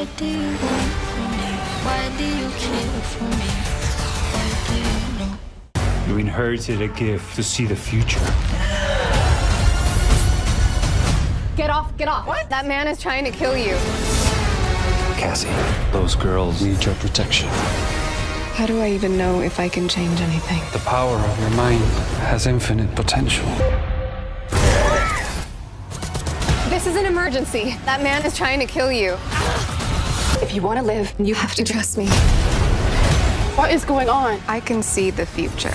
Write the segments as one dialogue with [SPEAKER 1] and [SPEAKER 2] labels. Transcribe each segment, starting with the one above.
[SPEAKER 1] What do you want from me? Why do you care for me? Why do you know?
[SPEAKER 2] You inherited a gift to see the future.
[SPEAKER 3] Get off, get off. What? That man is trying to kill you.
[SPEAKER 2] Cassie, those girls need your protection.
[SPEAKER 3] How do I even know if I can change anything?
[SPEAKER 2] The power of your mind has infinite potential.
[SPEAKER 3] This is an emergency. That man is trying to kill you. If you want to live, you have to trust me. What is going on? I can see the future.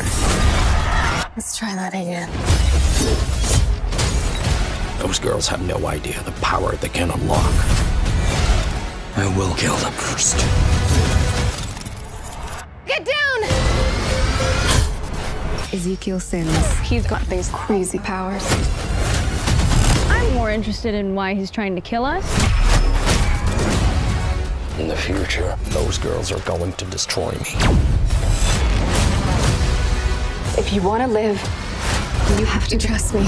[SPEAKER 3] Let's try that again.
[SPEAKER 4] Those girls have no idea the power they can unlock. I will kill them first.
[SPEAKER 3] Get down! Ezekiel Sims. He's got these crazy powers.
[SPEAKER 5] I'm more interested in why he's trying to kill us.
[SPEAKER 4] In the future, those girls are going to destroy me.
[SPEAKER 3] If you want to live, you have to trust me.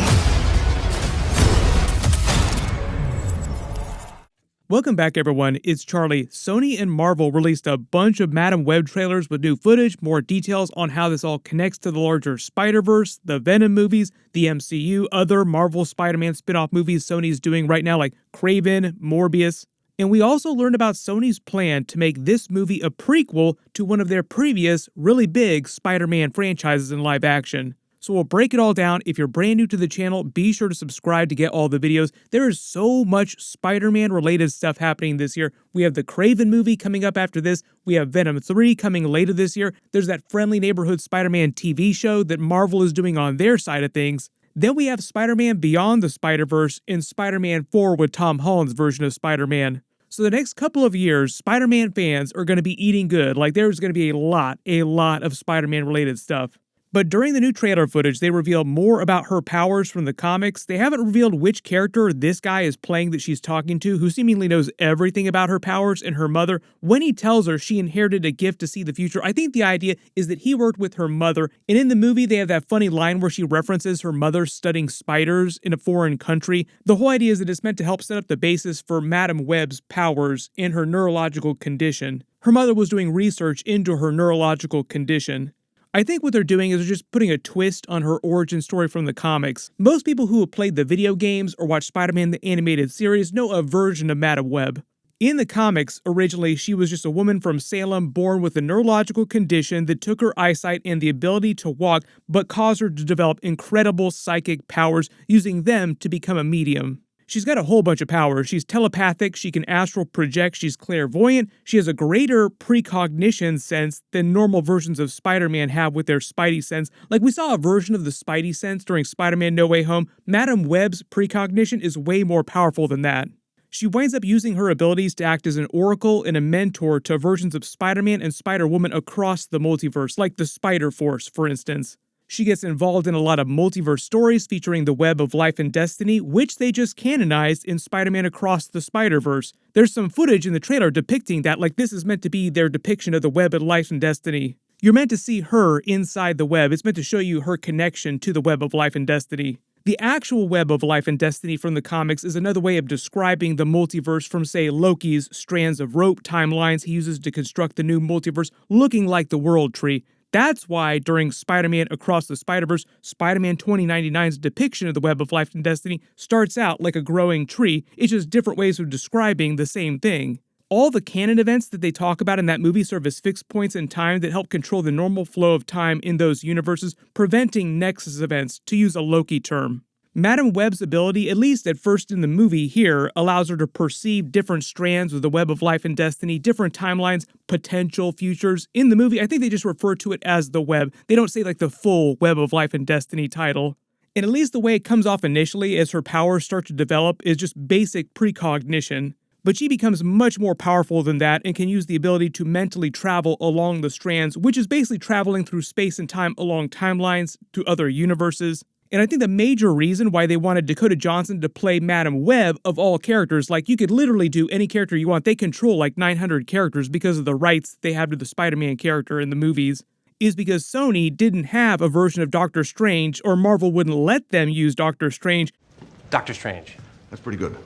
[SPEAKER 6] Welcome back, everyone. It's Charlie. Sony and Marvel released a bunch of Madam Web trailers with new footage, more details on how this all connects to the larger Spider-Verse, the Venom movies, the MCU, other Marvel Spider-Man spin-off movies Sony's doing right now like Kraven, Morbius. And we also learned about Sony's plan to make this movie a prequel to one of their previous really big Spider-Man franchises in live action. So we'll break it all down. If you're brand new to the channel, be sure to subscribe to get all the videos. There is so much Spider-Man related stuff happening this year. We have the Kraven movie coming up after this. We have Venom 3 coming later this year. There's that Friendly Neighborhood Spider-Man TV show that Marvel is doing on their side of things. Then we have Spider-Man Beyond the Spider-Verse and Spider-Man 4 with Tom Holland's version of Spider-Man. So the next couple of years, Spider-Man fans are going to be eating good. Like there's going to be a lot of Spider-Man related stuff. But during the new trailer footage, they reveal more about her powers from the comics. They haven't revealed which character this guy is playing that she's talking to, who seemingly knows everything about her powers and her mother. When he tells her she inherited a gift to see the future, I think the idea is that he worked with her mother. And in the movie, they have that funny line where she references her mother studying spiders in a foreign country. The whole idea is that it's meant to help set up the basis for Madam Web's powers and her neurological condition. Her mother was doing research into her neurological condition. I think what they're doing is they're just putting a twist on her origin story from the comics. Most people who have played the video games or watched Spider-Man the animated series know a version of Madam Web. In the comics, originally, she was just a woman from Salem born with a neurological condition that took her eyesight and the ability to walk, but caused her to develop incredible psychic powers, using them to become a medium. She's got a whole bunch of powers. She's telepathic, she can astral project, she's clairvoyant, she has a greater precognition sense than normal versions of Spider-Man have with their Spidey sense. Like we saw a version of the Spidey sense during Spider-Man No Way Home. Madam Web's precognition is way more powerful than that. She winds up using her abilities to act as an oracle and a mentor to versions of Spider-Man and Spider-Woman across the multiverse, like the Spider-Force, for instance. She gets involved in a lot of multiverse stories featuring the Web of Life and Destiny, which they just canonized in Spider-Man Across the Spider-Verse. There's some footage in the trailer depicting that, like this is meant to be their depiction of the Web of Life and Destiny. You're meant to see her inside the web. It's meant to show you her connection to the Web of Life and Destiny. The actual Web of Life and Destiny from the comics is another way of describing the multiverse from, say, Loki's strands of rope timelines he uses to construct the new multiverse, looking like the World Tree. That's why during Spider-Man Across the Spider-Verse, Spider-Man 2099's depiction of the Web of Life and Destiny starts out like a growing tree. It's just different ways of describing the same thing. All the canon events that they talk about in that movie serve as fixed points in time that help control the normal flow of time in those universes, preventing Nexus events, to use a Loki term. Madam Web's ability, at least at first in the movie here, allows her to perceive different strands of the Web of Life and Destiny, different timelines, potential futures. In the movie, I think they just refer to it as the Web. They don't say like the full Web of Life and Destiny title. And at least the way it comes off initially as her powers start to develop is just basic precognition. But she becomes much more powerful than that and can use the ability to mentally travel along the strands, which is basically traveling through space and time along timelines to other universes. And I think the major reason why they wanted Dakota Johnson to play Madam Web of all characters, like you could literally do any character you want, they control like 900 characters because of the rights they have to the Spider-Man character in the movies, is because Sony didn't have a version of Doctor Strange, or Marvel wouldn't let them use Doctor Strange.
[SPEAKER 7] Doctor Strange.
[SPEAKER 8] That's pretty good.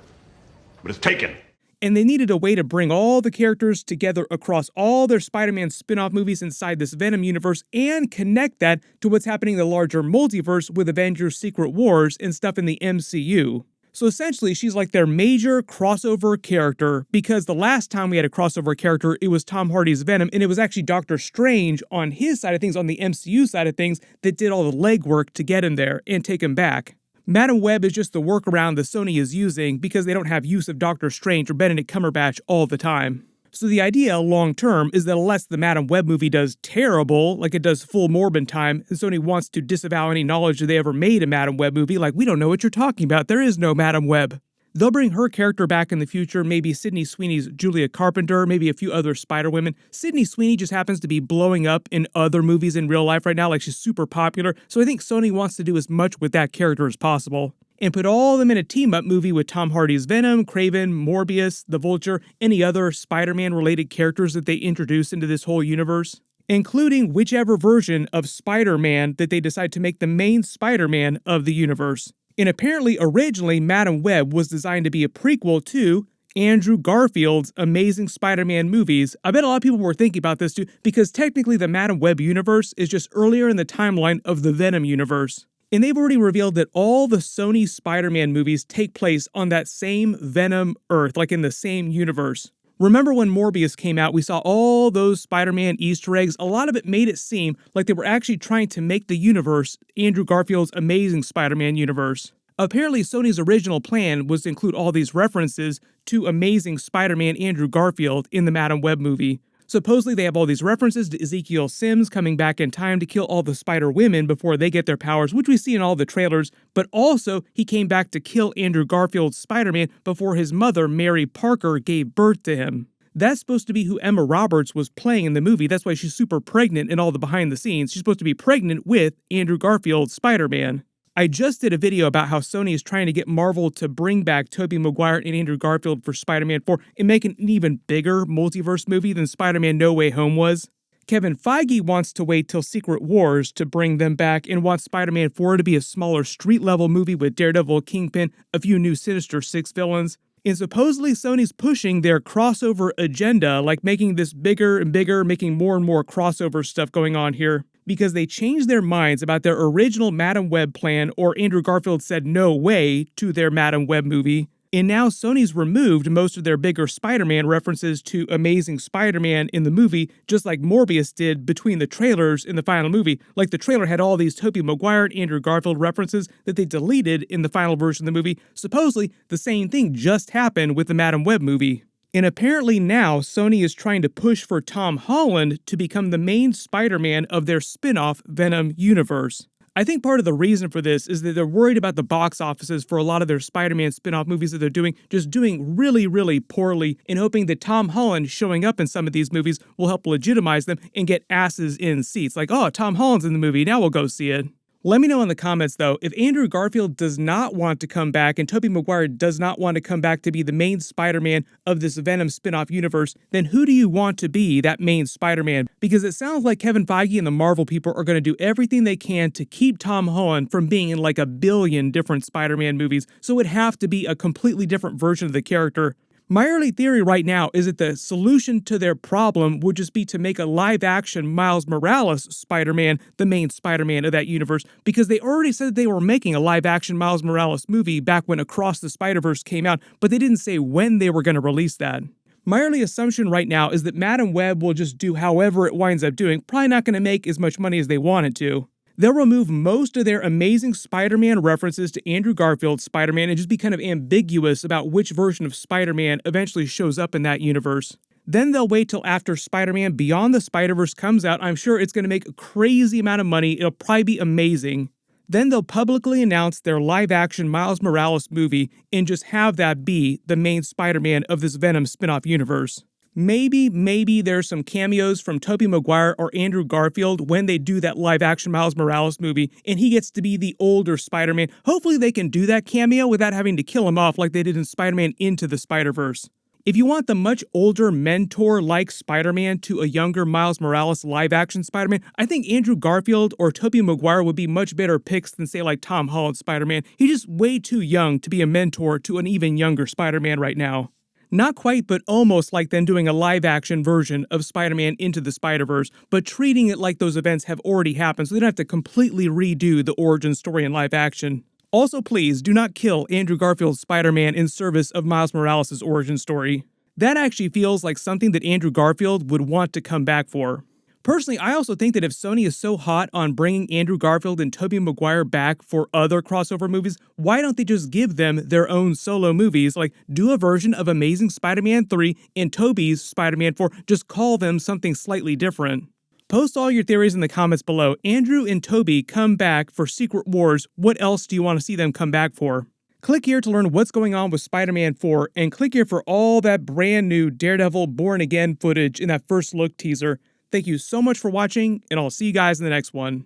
[SPEAKER 8] But it's taken.
[SPEAKER 6] and they needed a way to bring all the characters together across all their Spider-Man spin-off movies inside this Venom universe and connect that to what's happening in the larger multiverse with Avengers Secret Wars and stuff in the MCU. So essentially, she's like their major crossover character, because the last time we had a crossover character, it was Tom Hardy's Venom, and it was actually Doctor Strange on his side of things, on the MCU side of things, that did all the legwork to get him there and take him back. Madam Web is just the workaround that Sony is using because they don't have use of Doctor Strange or Benedict Cumberbatch all the time. So the idea long term is that unless the Madam Web movie does terrible, like it does full Morbin time, and Sony wants to disavow any knowledge that they ever made a Madam Web movie, like, we don't know what you're talking about, there is no Madam Web. They'll bring her character back in the future, maybe Sydney Sweeney's Julia Carpenter, maybe a few other Spider-Women. Sydney Sweeney just happens to be blowing up in other movies in real life right now, like she's super popular, so I think Sony wants to do as much with that character as possible. And put all of them in a team-up movie with Tom Hardy's Venom, Kraven, Morbius, the Vulture, any other Spider-Man-related characters that they introduce into this whole universe, including whichever version of Spider-Man that they decide to make the main Spider-Man of the universe. And apparently, originally, Madam Web was designed to be a prequel to Andrew Garfield's Amazing Spider-Man movies. I bet a lot of people were thinking about this too, because technically the Madam Web universe is just earlier in the timeline of the Venom universe. And they've already revealed that all the Sony Spider-Man movies take place on that same Venom Earth, like in the same universe. Remember when Morbius came out, we saw all those Spider-Man Easter eggs. A lot of it made it seem like they were actually trying to make the universe Andrew Garfield's Amazing Spider-Man universe. Apparently, Sony's original plan was to include all these references to Amazing Spider-Man Andrew Garfield in the Madam Web movie. Supposedly, they have all these references to Ezekiel Sims coming back in time to kill all the Spider-Women before they get their powers, which we see in all the trailers, but also he came back to kill Andrew Garfield's Spider-Man before his mother, Mary Parker, gave birth to him. That's supposed to be who Emma Roberts was playing in the movie. That's why she's super pregnant in all the behind the scenes. She's supposed to be pregnant with Andrew Garfield's Spider-Man. I just did a video about how Sony is trying to get Marvel to bring back Tobey Maguire and Andrew Garfield for Spider-Man 4 and make an even bigger multiverse movie than Spider-Man No Way Home was. Kevin Feige wants to wait till Secret Wars to bring them back and wants Spider-Man 4 to be a smaller street-level movie with Daredevil, Kingpin, a few new Sinister Six villains. And supposedly Sony's pushing their crossover agenda, like making this bigger and bigger, making more and more crossover stuff going on here, because they changed their minds about their original Madam Web plan, or Andrew Garfield said no way to their Madam Web movie. And now Sony's removed most of their bigger Spider-Man references to Amazing Spider-Man in the movie, just like Morbius did between the trailers in the final movie. Like the trailer had all these Tobey Maguire and Andrew Garfield references that they deleted in the final version of the movie. Supposedly, the same thing just happened with the Madam Web movie. And apparently now, Sony is trying to push for Tom Holland to become the main Spider-Man of their spin-off Venom universe. I think part of the reason for this is that they're worried about the box offices for a lot of their Spider-Man spin-off movies that they're doing, just doing really, really poorly, and hoping that Tom Holland showing up in some of these movies will help legitimize them and get asses in seats. Like, oh, Tom Holland's in the movie, now we'll go see it. Let me know in the comments, though, if Andrew Garfield does not want to come back and Tobey Maguire does not want to come back to be the main Spider-Man of this Venom spin-off universe, then who do you want to be that main Spider-Man? Because it sounds like Kevin Feige and the Marvel people are going to do everything they can to keep Tom Holland from being in like a billion different Spider-Man movies, so it would have to be a completely different version of the character. My early theory right now is that the solution to their problem would just be to make a live-action Miles Morales Spider-Man the main Spider-Man of that universe, because they already said that they were making a live-action Miles Morales movie back when Across the Spider-Verse came out, but they didn't say when they were going to release that. My early assumption right now is that Madam Web will just do however it winds up doing, probably not going to make as much money as they want it to. They'll remove most of their Amazing Spider-Man references to Andrew Garfield's Spider-Man and just be kind of ambiguous about which version of Spider-Man eventually shows up in that universe. Then they'll wait till after Spider-Man Beyond the Spider-Verse comes out. I'm sure it's going to make a crazy amount of money. It'll probably be amazing. Then they'll publicly announce their live-action Miles Morales movie and just have that be the main Spider-Man of this Venom spin-off universe. Maybe there's some cameos from Tobey Maguire or Andrew Garfield when they do that live-action Miles Morales movie, and he gets to be the older Spider-Man. Hopefully they can do that cameo without having to kill him off like they did in Spider-Man Into the Spider-Verse. If you want the much older mentor-like Spider-Man to a younger Miles Morales live-action Spider-Man, I think Andrew Garfield or Tobey Maguire would be much better picks than, say, like Tom Holland Spider-Man. He's just way too young to be a mentor to an even younger Spider-Man right now. Not quite, but almost like them doing a live-action version of Spider-Man Into the Spider-Verse, but treating it like those events have already happened, so they don't have to completely redo the origin story in live action. Also, please do not kill Andrew Garfield's Spider-Man in service of Miles Morales' origin story. That actually feels like something that Andrew Garfield would want to come back for. Personally, I also think that if Sony is so hot on bringing Andrew Garfield and Tobey Maguire back for other crossover movies, why don't they just give them their own solo movies? Like, do a version of Amazing Spider-Man 3 and Tobey's Spider-Man 4, just call them something slightly different. Post all your theories in the comments below. Andrew and Tobey come back for Secret Wars. What else do you want to see them come back for? Click here to learn what's going on with Spider-Man 4, and click here for all that brand new Daredevil Born Again footage in that first look teaser. Thank you so much for watching, and I'll see you guys in the next one.